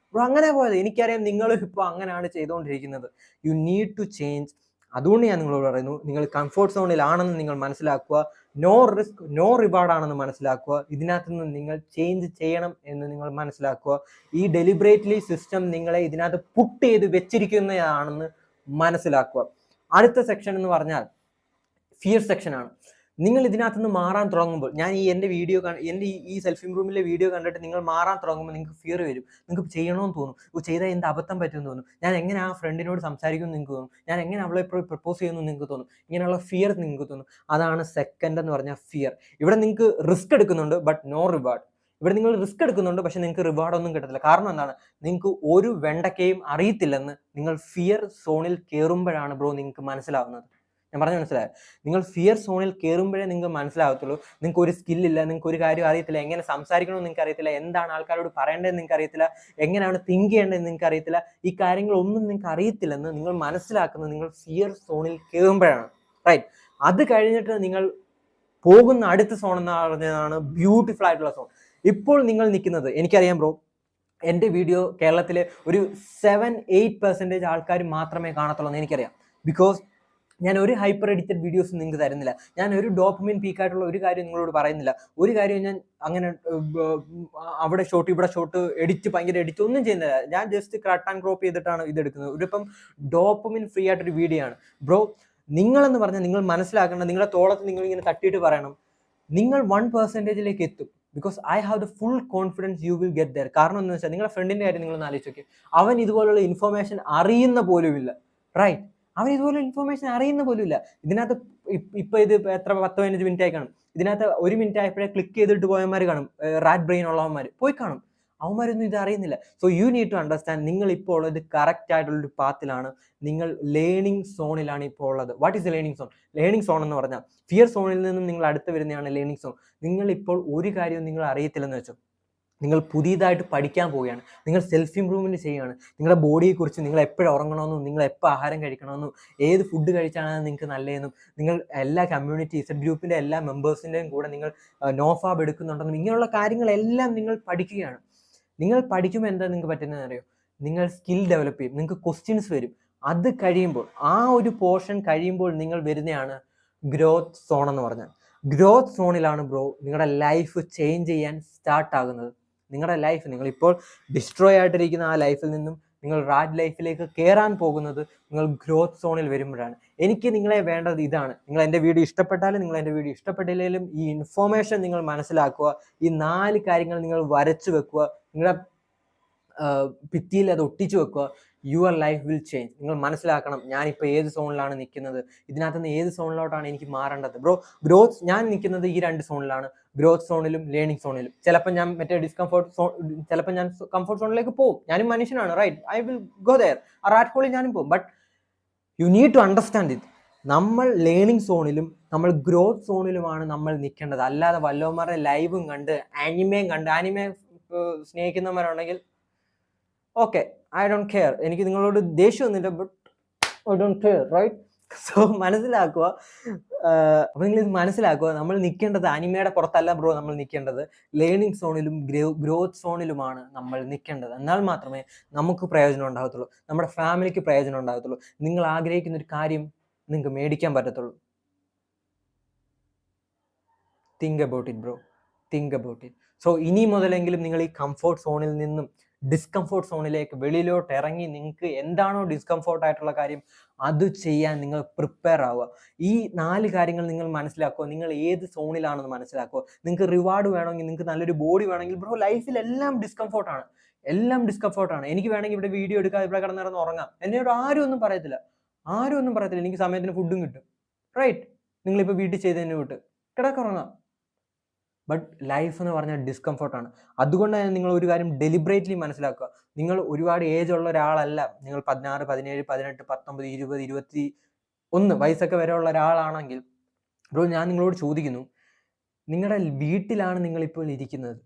അങ്ങനെ പോയത്. എനിക്കറിയാം നിങ്ങൾ ഇപ്പോൾ അങ്ങനെയാണ് ചെയ്തുകൊണ്ടിരിക്കുന്നത്. You need to change. അതുകൊണ്ട് ഞാൻ നിങ്ങളോട് പറയുന്നു, നിങ്ങൾ കംഫോർട്ട് സോണിലാണെന്ന് നിങ്ങൾ മനസ്സിലാക്കുക. നോ റിസ്ക്, നോ റിവാർഡ് ആണെന്ന് മനസ്സിലാക്കുക. ഇതിനകത്ത് നിന്ന് നിങ്ങൾ ചേഞ്ച് ചെയ്യണം എന്ന് നിങ്ങൾ മനസ്സിലാക്കുക. ഈ ഡെലിബറേറ്റ്ലി സിസ്റ്റം നിങ്ങളെ ഇതിനകത്ത് പുട്ട് ചെയ്ത് വെച്ചിരിക്കുന്നതാണെന്ന് മനസ്സിലാക്കുക. അടുത്ത സെക്ഷൻ എന്ന് പറഞ്ഞാൽ ഫിയർ സെക്ഷനാണ്. നിങ്ങൾ ഇതിനകത്ത് നിന്ന് മാറാൻ തുടങ്ങുമ്പോൾ, ഞാൻ എൻ്റെ ഈ സെൽഫ് ഇംപ്രൂവ്മെന്റിലെ വീഡിയോ കണ്ടിട്ട് നിങ്ങൾ മാറാൻ തുടങ്ങുമ്പോൾ നിങ്ങൾക്ക് ഫിയർ വരും. നിങ്ങൾക്ക് ചെയ്യണമെന്ന് തോന്നും, ചെയ്താൽ എന്ത് അബദ്ധം പറ്റുമെന്ന് തോന്നും, ഞാൻ എങ്ങനെ ആ ഫ്രണ്ടിനോട് സംസാരിക്കുമെന്ന് നിങ്ങൾക്ക് തോന്നും, ഞാൻ എങ്ങനെ അവളെ പ്രപ്പോസ് ചെയ്യുമെന്ന് നിങ്ങൾക്ക് തോന്നും. ഇങ്ങനെയുള്ള ഫിയർ നിങ്ങൾക്ക് തോന്നും. അതാണ് സെക്കൻഡ് എന്ന് പറഞ്ഞാൽ ഫിയർ. ഇവിടെ നിങ്ങൾക്ക് റിസ്ക് എടുക്കുന്നുണ്ട്, ബട്ട് നോ റിവാർഡ്. ഇവിടെ നിങ്ങൾ റിസ്ക് എടുക്കുന്നുണ്ട്, പക്ഷെ നിങ്ങൾക്ക് റിവാർഡൊന്നും കിട്ടത്തില്ല. കാരണം എന്താണ്? നിങ്ങൾക്ക് ഒരു വെണ്ടക്കയും അറിയത്തില്ലെന്ന് നിങ്ങൾ ഫിയർ സോണിൽ കയറുമ്പോഴാണ് ബ്രോ നിങ്ങൾക്ക് മനസ്സിലാവുന്നത്. ഞാൻ പറഞ്ഞു മനസ്സിലായോ? നിങ്ങൾ ഫിയർ സോണിൽ കയറുമ്പോഴേ നിങ്ങൾക്ക് മനസ്സിലാകത്തുള്ളൂ. നിങ്ങൾക്ക് ഒരു സ്കില്ലില്ല, നിങ്ങൾക്ക് ഒരു കാര്യം അറിയത്തില്ല, എങ്ങനെ സംസാരിക്കണമെന്ന് നിങ്ങൾക്ക് അറിയത്തില്ല, എന്താണ് ആൾക്കാരോട് പറയേണ്ടതെന്ന് നിങ്ങൾക്ക് അറിയത്തില്ല, എങ്ങനെയാണ് തിങ്ക് ചെയ്യേണ്ടതെന്ന് നിങ്ങൾക്ക് അറിയത്തില്ല. ഈ കാര്യങ്ങളൊന്നും നിങ്ങൾക്ക് അറിയത്തില്ലെന്ന് നിങ്ങൾ മനസ്സിലാക്കുന്നത് നിങ്ങൾ ഫിയർ സോണിൽ കയറുമ്പോഴാണ്, റൈറ്റ്? അത് കഴിഞ്ഞിട്ട് നിങ്ങൾ പോകുന്ന അടുത്ത സോൺ എന്ന് പറഞ്ഞതാണ് ബ്യൂട്ടിഫുൾ ആയിട്ടുള്ള സോൺ. ഇപ്പോൾ നിങ്ങൾ നിൽക്കുന്നത്, എനിക്കറിയാം ബ്രോ, എൻ്റെ വീഡിയോ കേരളത്തിലെ ഒരു 7-8% ആൾക്കാർ മാത്രമേ കാണത്തുള്ളൂ എന്ന് എനിക്കറിയാം. ബിക്കോസ് ഞാൻ ഒരു ഹൈപ്പർ എഡിറ്റഡ് വീഡിയോസ് നിങ്ങൾക്ക് തരുന്നില്ല. ഞാൻ ഒരു ഡോപ്പമിൻ പീക്കായിട്ടുള്ള ഒരു കാര്യം നിങ്ങളോട് പറയുന്നില്ല. ഒരു കാര്യം ഞാൻ അങ്ങനെ അവിടെ ഷോട്ട് ഇവിടെ ഷോട്ട് ഭയങ്കര എഡിറ്റ് ഒന്നും ചെയ്യുന്നില്ല. ഞാൻ ജസ്റ്റ് കട്ട് ആൻഡ് ക്രോപ്പ് ചെയ്തിട്ടാണ് ഇതെടുക്കുന്നത്. ഒരിപ്പം ഡോപ്പമിൻ ഫ്രീ ആയിട്ടൊരു വീഡിയോ ആണ് ബ്രോ. നിങ്ങളെന്ന് പറഞ്ഞാൽ നിങ്ങൾ മനസ്സിലാക്കേണ്ട, നിങ്ങളുടെ തോളത്ത് നിങ്ങൾ ഇങ്ങനെ തട്ടിയിട്ട് പറയണം, നിങ്ങൾ 1% എത്തും. Because I have the full confidence you will get there. കാരണം എന്ന് വെച്ചാൽ നിങ്ങളുടെ ഫ്രണ്ടിൻ്റെ കാര്യം നിങ്ങളൊന്ന് ആലോചിച്ച് നോക്കി. അവൻ ഇതുപോലുള്ള ഇൻഫോർമേഷൻ അറിയുന്ന പോലുമില്ല, റൈറ്റ്? അവൻ ഇതുപോലെ ഇൻഫോർമേഷൻ അറിയുന്ന പോലും ഇല്ല. ഇതിനകത്ത് ഇപ്പൊ ഇത് എത്ര 10-15 മിനിറ്റ് ആയി കാണും. ഇതിനകത്ത് 1 മിനിറ്റ് ആയപ്പോഴേ ക്ലിക്ക് ചെയ്തിട്ട് പോയവന്മാർ കാണും, റാറ്റ് ബ്രെയിൻ ഉള്ളവന്മാർ പോയി കാണും. അവന്മാരൊന്നും ഇത് അറിയുന്നില്ല. So you need to understand, നിങ്ങൾ ഇപ്പോൾ ഉള്ളത് കറക്റ്റ് ആയിട്ടുള്ളൊരു പാത്തിലാണ്. നിങ്ങൾ ലേണിംഗ് സോണിലാണ് ഇപ്പോൾ ഉള്ളത്. What is A learning zone? Learning zone എന്ന് പറഞ്ഞാൽ ഫിയർ സോണിൽ നിന്നും നിങ്ങൾ അടുത്ത് വരുന്നതാണ് ലേണിംഗ് സോൺ. നിങ്ങൾ ഇപ്പോൾ ഒരു കാര്യവും നിങ്ങൾ അറിയത്തില്ലെന്ന് വെച്ചോ, നിങ്ങൾ പുതിയതായിട്ട് പഠിക്കാൻ പോവുകയാണ്, നിങ്ങൾ സെൽഫ് ഇമ്പ്രൂവ്മെൻറ്റ് ചെയ്യുകയാണ്. നിങ്ങളുടെ ബോഡിയെക്കുറിച്ച്, നിങ്ങൾ എപ്പോഴും ഉറങ്ങണമെന്നും നിങ്ങൾ എപ്പോൾ ആഹാരം കഴിക്കണമെന്നും ഏത് ഫുഡ് കഴിച്ചാണ് നിങ്ങൾക്ക് നല്ലതെന്നും, നിങ്ങൾ എല്ലാ കമ്മ്യൂണിറ്റി ഗ്രൂപ്പിൻ്റെ എല്ലാ മെമ്പേഴ്സിൻ്റെയും കൂടെ നിങ്ങൾ നോഫാബ് എടുക്കുന്നുണ്ടെന്നും, ഇങ്ങനെയുള്ള കാര്യങ്ങളെല്ലാം നിങ്ങൾ പഠിക്കുകയാണ്. നിങ്ങൾ പഠിക്കുമ്പോൾ എന്താ നിങ്ങൾക്ക് പറ്റുന്നതെന്ന് അറിയോ? നിങ്ങൾ സ്കിൽ ഡെവലപ്പ് ചെയ്യും, നിങ്ങൾക്ക് ക്വസ്റ്റ്യൻസ് വരും. അത് കഴിയുമ്പോൾ, ആ ഒരു പോർഷൻ കഴിയുമ്പോൾ നിങ്ങൾ വരുന്നതാണ് ഗ്രോത്ത് സോൺ എന്ന് പറഞ്ഞാൽ. ഗ്രോത്ത് സോണിലാണ് ബ്രോ നിങ്ങളുടെ ലൈഫ് ചേഞ്ച് ചെയ്യാൻ സ്റ്റാർട്ട് ആകുന്നത്. നിങ്ങളുടെ ലൈഫ്, നിങ്ങളിപ്പോൾ ഡിസ്ട്രോയ് ആയിട്ടിരിക്കുന്ന ആ ലൈഫിൽ നിന്നും നിങ്ങൾ റാറ്റ് ലൈഫിലേക്ക് കയറാൻ പോകുന്നത് നിങ്ങൾ ഗ്രോത്ത് സോണിൽ വരുമ്പോഴാണ്. എനിക്ക് നിങ്ങളെ വേണ്ടത് ഇതാണ്. നിങ്ങൾ എൻ്റെ വീഡിയോ ഇഷ്ടപ്പെട്ടാലും നിങ്ങൾ എൻ്റെ വീഡിയോ ഇഷ്ടപ്പെട്ടില്ലെങ്കിലും ഈ ഇൻഫോർമേഷൻ നിങ്ങൾ മനസ്സിലാക്കുക. ഈ 4 കാര്യങ്ങൾ നിങ്ങൾ വരച്ചു വെക്കുക, നിങ്ങളുടെ ഭിത്തിയിൽ അത് ഒട്ടിച്ചു വെക്കുക. Your life will change. നിങ്ങൾ മനസ്സിലാക്കണം, ഞാനിപ്പോൾ ഏത് സോണിലാണ് നിൽക്കുന്നത്, ഇതിനകത്ത് നിന്ന് ഏത് സോണിലോട്ടാണ് എനിക്ക് മാറേണ്ടത്. ബ്രോ ഗ്രോത്ത്, ഞാൻ നിൽക്കുന്നത് ഈ 2 സോണിലാണ്, ഗ്രോത്ത് സോണിലും ലേണിംഗ് സോണിലും. ചിലപ്പോൾ ഞാൻ മറ്റേ ഡിസ്കംഫോർട്ട് സോൺ, ചിലപ്പോൾ ഞാൻ കംഫോർട്ട് സോണിലേക്ക് പോകും. ഞാനും മനുഷ്യനാണ്, right? I will go there. ആ റാറ്റ് ഹോളിൽ ഞാനും പോകും. But you need to understand it. നമ്മൾ ലേണിംഗ് സോണിലും നമ്മൾ ഗ്രോത്ത് സോണിലുമാണ് നമ്മൾ നിൽക്കേണ്ടത്. അല്ലാതെ വല്ലവന്മാരുടെ ലൈവും കണ്ട് ആനിമയും കണ്ട്, ആനിമയെ സ്നേഹിക്കുന്നവരുണ്ടെങ്കിൽ ഓക്കെ, ഐ ഡോണ്ട് കെയർ, എനിക്ക് നിങ്ങളോട് ദേഷ്യമൊന്നുമില്ല, but I don't care, right? So മനസ്സിലാക്കുക. അപ്പോൾ നിങ്ങൾ ഇത് മനസ്സിലാക്കുക, നമ്മൾ നിൽക്കേണ്ടത് അനിമയുടെ പുറത്തല്ല ബ്രോ, നമ്മൾ നിൽക്കേണ്ടത് ലേണിംഗ് സോണിലും ഗ്രോത്ത് സോണിലുമാണ് നമ്മൾ നിൽക്കേണ്ടത്. എന്നാൽ മാത്രമേ നമുക്ക് പ്രയോജനം ഉണ്ടാകത്തുള്ളൂ, നമ്മുടെ ഫാമിലിക്ക് പ്രയോജനം ഉണ്ടാകത്തുള്ളൂ, നിങ്ങൾ ആഗ്രഹിക്കുന്ന ഒരു കാര്യം നിങ്ങൾക്ക് മേടിക്കാൻ പറ്റത്തുള്ളൂ. Think about it bro, think about it. So ഇനി മുതലെങ്കിലും നിങ്ങൾ ഈ കംഫോർട്ട് സോണിൽ നിന്നും ഡിസ്കംഫോർട്ട് സോണിലേക്ക് വെളിയിലോട്ട് ഇറങ്ങി, നിങ്ങൾക്ക് എന്താണോ ഡിസ്കംഫോർട്ട് ആയിട്ടുള്ള കാര്യം അത് ചെയ്യാൻ നിങ്ങൾ പ്രിപ്പയർ ആവുക. ഈ 4 കാര്യങ്ങൾ നിങ്ങൾ മനസ്സിലാക്കുക. നിങ്ങൾ ഏത് സോണിലാണെന്ന് മനസ്സിലാക്കുക. നിങ്ങൾക്ക് റിവാർഡ് വേണമെങ്കിൽ, നിങ്ങൾക്ക് നല്ലൊരു ബോഡി വേണമെങ്കിൽ ബ്രോ, ലൈഫിൽ എല്ലാം ഡിസ്കംഫോർട്ടാണ്, എല്ലാം ഡിസ്കംഫോർട്ടാണ്. എനിക്ക് വേണമെങ്കിൽ ഇവിടെ വീഡിയോ എടുക്കാം, ഇവിടെ കിടന്നിറന്ന് ഉറങ്ങാം, എന്നോട് ആരും ഒന്നും പറയത്തില്ല, ആരും ഒന്നും പറയത്തില്ല. എനിക്ക് സമയത്തിന് ഫുഡും കിട്ടും, റൈറ്റ്? നിങ്ങളിപ്പോൾ വീട്ടിൽ ചെയ്തതിന് വിട്ട് കിടക്കുറങ്ങാം. ബട്ട് ലൈഫ് എന്ന് പറഞ്ഞാൽ ഡിസ്കംഫോർട്ടാണ്. അതുകൊണ്ട് തന്നെ നിങ്ങൾ ഒരു കാര്യം ഡെലിബറേറ്റ്ലി മനസ്സിലാക്കുക. നിങ്ങൾ ഒരുപാട് ഏജ് ഉള്ള ഒരാളല്ല. നിങ്ങൾ 16, 17, 18, 19, 20, 21 വയസ്സൊക്കെ വരെ ഉള്ള ഒരാളാണെങ്കിൽ ബ്രോ, ഞാൻ നിങ്ങളോട് ചോദിക്കുന്നു, നിങ്ങളുടെ വീട്ടിലാണ് നിങ്ങളിപ്പോൾ ഇരിക്കുന്നത്,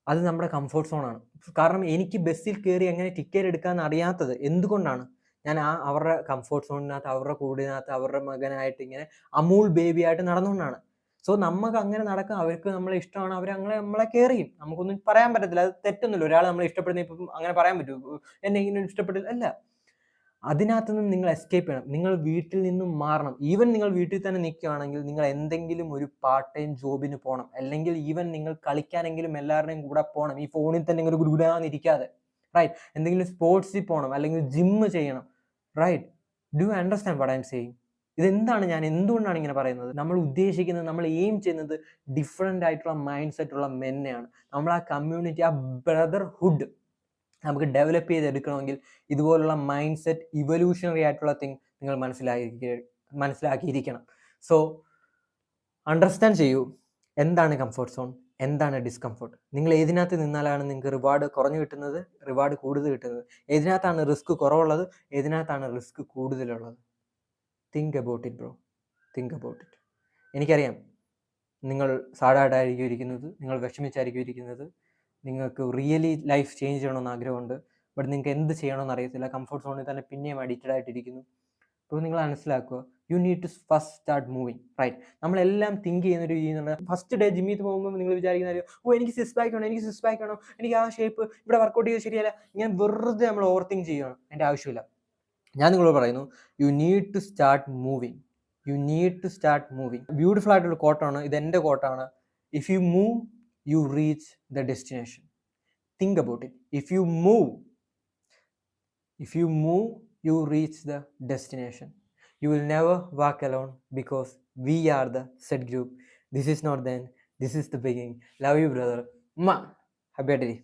അത് നമ്മുടെ കംഫോർട്ട് സോണാണ്. കാരണം എനിക്ക് ബസ്സിൽ കയറി എങ്ങനെ ടിക്കറ്റ് എടുക്കാമെന്ന് അറിയാത്തത് എന്തുകൊണ്ടാണ്? ഞാൻ അവരുടെ കംഫോർട്ട് സോണിനകത്ത്, അവരുടെ കൂടിനകത്ത്, അവരുടെ മകനായിട്ട് ഇങ്ങനെ അമൂൾ ബേബി ആയിട്ട് നടന്നുകൊണ്ടാണ്. സോ നമുക്ക് അങ്ങനെ നടക്കാം, അവർക്ക് നമ്മളെ ഇഷ്ടമാണ്, അവർ അങ്ങനെ നമ്മളെ കെയർ ചെയ്യും, നമുക്കൊന്നും പറയാൻ പറ്റത്തില്ല, അത് തെറ്റൊന്നുമില്ല. ഒരാൾ നമ്മളെ ഇഷ്ടപ്പെടുന്ന ഇപ്പം അങ്ങനെ പറയാൻ പറ്റുമോ, എന്നെ ഇങ്ങനെ ഇഷ്ടപ്പെട്ടില്ല? അല്ല. അതിനകത്ത് നിന്ന് നിങ്ങൾ എസ്കേപ്പ് ചെയ്യണം, നിങ്ങൾ വീട്ടിൽ നിന്നും മാറണം. ഈവൻ നിങ്ങൾ വീട്ടിൽ തന്നെ നിൽക്കുകയാണെങ്കിൽ നിങ്ങൾ എന്തെങ്കിലും ഒരു പാർട്ട് ടൈം ജോബിന് പോകണം, അല്ലെങ്കിൽ ഈവൻ നിങ്ങൾ കളിക്കാനെങ്കിലും എല്ലാവരുടെയും കൂടെ പോകണം. ഈ ഫോണിൽ തന്നെ ഇങ്ങനെ ഗുരുഗുരാന്നിരിക്കാതെ, റൈറ്റ്? എന്തെങ്കിലും സ്പോർട്സിൽ പോകണം, അല്ലെങ്കിൽ ജിമ്മ് ചെയ്യണം, right? Do understand what I am saying? ഇതെന്താണ്, ഞാൻ എന്തുകൊണ്ടാണ് ഇങ്ങനെ പറയുന്നത്? നമ്മൾ ഉദ്ദേശിക്കുന്നത്, നമ്മൾ എയിം ചെയ്യുന്നത് ഡിഫറെൻ്റ് ആയിട്ടുള്ള മൈൻഡ് സെറ്റുള്ള മെന്നെയാണ്. നമ്മൾ ആ കമ്മ്യൂണിറ്റി, ആ ബ്രദർഹുഡ് നമുക്ക് ഡെവലപ്പ് ചെയ്തെടുക്കണമെങ്കിൽ ഇതുപോലുള്ള മൈൻഡ് സെറ്റ്, ഇവല്യൂഷണറി ആയിട്ടുള്ള തിങ് നിങ്ങൾ മനസ്സിലാക്കിയിരിക്കണം. സോ അണ്ടർസ്റ്റാൻഡ് ചെയ്യൂ, എന്താണ് കംഫോർട്ട് സോൺ, എന്താണ് ഡിസ്കംഫോർട്ട്. നിങ്ങൾ ഏതിനകത്ത് നിന്നാലാണ് നിങ്ങൾക്ക് റിവാർഡ് കുറഞ്ഞു കിട്ടുന്നത്, റിവാർഡ് കൂടുതൽ കിട്ടുന്നത്, ഏതിനകത്താണ് റിസ്ക് കുറവുള്ളത്, ഏതിനകത്താണ് റിസ്ക് കൂടുതലുള്ളത്. Think about it bro, think about it. എനിക്കറിയാം നിങ്ങൾ സാഡായിട്ടായിരിക്കും ഇരിക്കുന്നത്, നിങ്ങൾ വിഷമിച്ചായിരിക്കും ഇരിക്കുന്നത്, നിങ്ങൾക്ക് റിയലി ലൈഫ് ചേഞ്ച് ചെയ്യണമെന്ന് ആഗ്രഹമുണ്ട്, ബട്ട് നിങ്ങൾക്ക് എന്ത് ചെയ്യണമെന്ന് അറിയത്തില്ല, കംഫോർട്ട് സോണിൽ തന്നെ പിന്നെയും അഡിക്റ്റഡ് ആയിട്ടിരിക്കുന്നു. അപ്പോൾ നിങ്ങൾ മനസ്സിലാക്കുക, you need to first start moving, right? നമ്മളെല്ലാം തിങ്ക് ചെയ്യുന്നൊരു രീതിയാണ്. ഫസ്റ്റ് ഡേ ജിമ്മിൽ പോകുമ്പോൾ നിങ്ങൾ വിചാരിക്കുന്ന ഒരു എനിക്ക് സിക്സ് പാക്ക് വേണം, എനിക്ക് സിക്സ് പാക്ക് വേണം, എനിക്ക് ആ ഷേപ്പ് ഇവിടെ വർക്കൗട്ട് ചെയ്ത് ശരിയല്ല, ഇങ്ങനെ വെറുതെ നമ്മൾ ഓവർ തിങ്ക് ചെയ്യുകയാണ്. എൻ്റെ ആവശ്യമില്ല. ഞാൻ നിങ്ങളോട് പറയുന്നു, you need to start moving. You need to start moving. Beautiful ആയിട്ടുള്ള കോട്ടാണ് ഇത്, എൻ്റെ കോട്ടാണ്. If you move you reach the destination. Think about it. If you move you reach the destination. You will never walk alone because we are the set group. This is not the end, this is the beginning. Love you, brother. Happy birthday.